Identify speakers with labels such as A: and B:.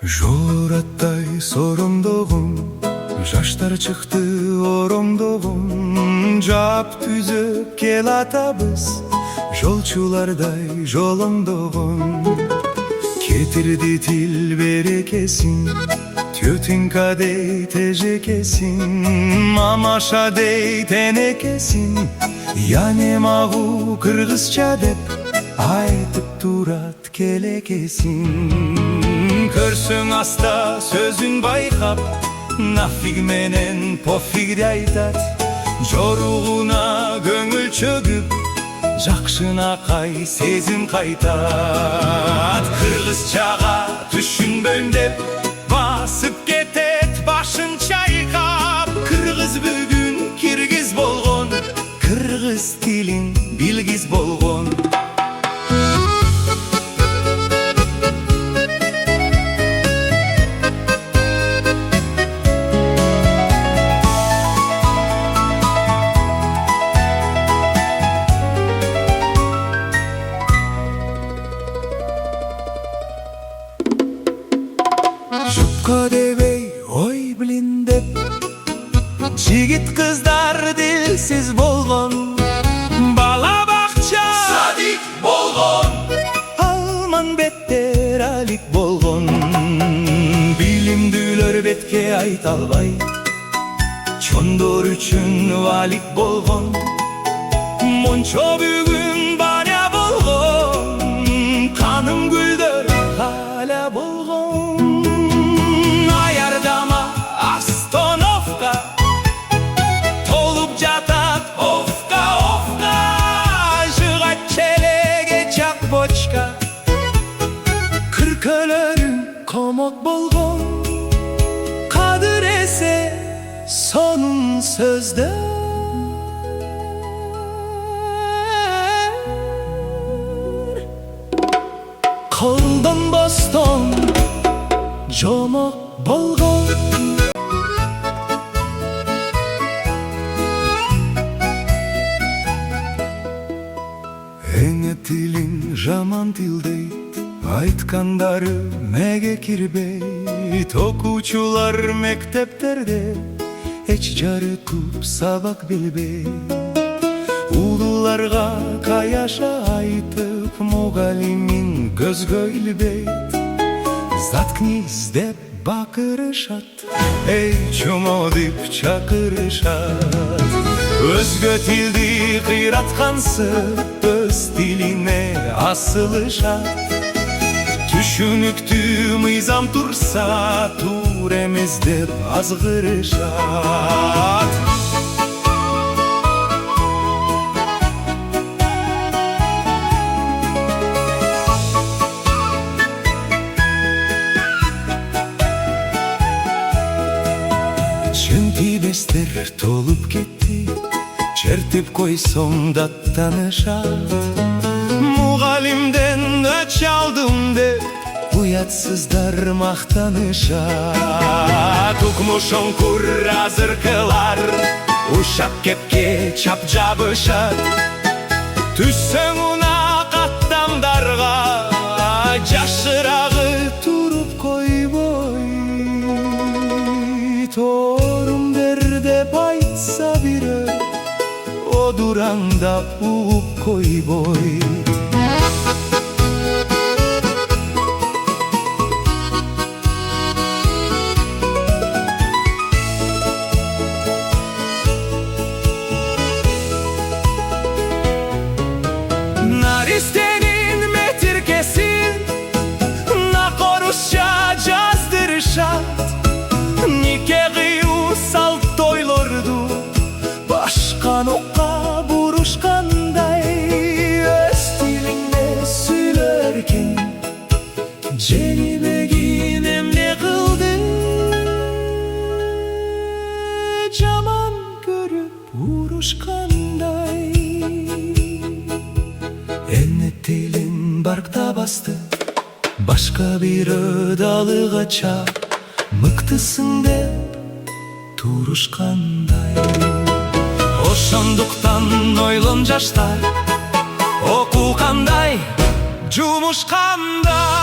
A: Жораттай сорымдығым, жаштар чықты орымдығым. Жап түзіп кел атабыз, жолчулардай жолымдығым. Кетирди тил берекесин, тетенькадей тежекесин, мамашадей тенекесин. Яне магу кыргызча деп айтып турат келекесин. Көрсөң аста сөзүн байкап, нафиг менен пофигди айтат. Жоругуна көңүл чөгүп, жакшынакай сезим кайтат. Кыргызчага түшүнбөйм деп басып кетет башын чайкап. Кыргыз бүгүн киргиз болгон, кыргыз тилин билгиз болгон. Жупка дебей ой билин деп, жигит кыздар дилсиз болгон. Бала бакча садик болгон, алман беттер алик болгон. Билимдүүлөр бетке айта албай, чондор үчүн валик болгон. Мончо бүгүн баня болгон, каным гүлдөр hala болгон. Kırkölörün komok bolgon, kadır ese sonun sözde. Koldan boston jomok bolgon. Эне тилин жаман тил дейт, айткандары меге кирбейт. Окуучулар мектептерде эч жарытып сабак билбейт. Улууларга каяша айтып мугалимин көзгө илбейт. Заткнись деп бакырышат, эй чумо деп чакырышат. Өзгө тилди кыйраткансып, өз тилине асылышат. Түшүнүктүү мыйзам турса, тур эмес деп азгырышат. Чын тийбестер толуп кетти, чертип койсоң даттанышат. Мугалимден өч алдым деп уятсыздар мактанышат. Укмушоң кур азыркылар, ушак кепке чап жабышат. Түссөң унак аттамдарга, жашырагы туруп койбой. Торум бер деп айтса бирөө, одураңдап угуп койбой. Наристенин метиркесин накорусча жаздырышат. Нике кыюу салт тойлорду башкан окка бурушкандай. Өз тилиңде сүйлөркүн, жерибегин эмне кылды? Жаман көрүп урушкандай. Эне тилин баркта басты, башка бир далыгача. Мыктысың деп турушкандай. Ошондуктан ойлон жаштар, окуу кандай, жумуш кандай.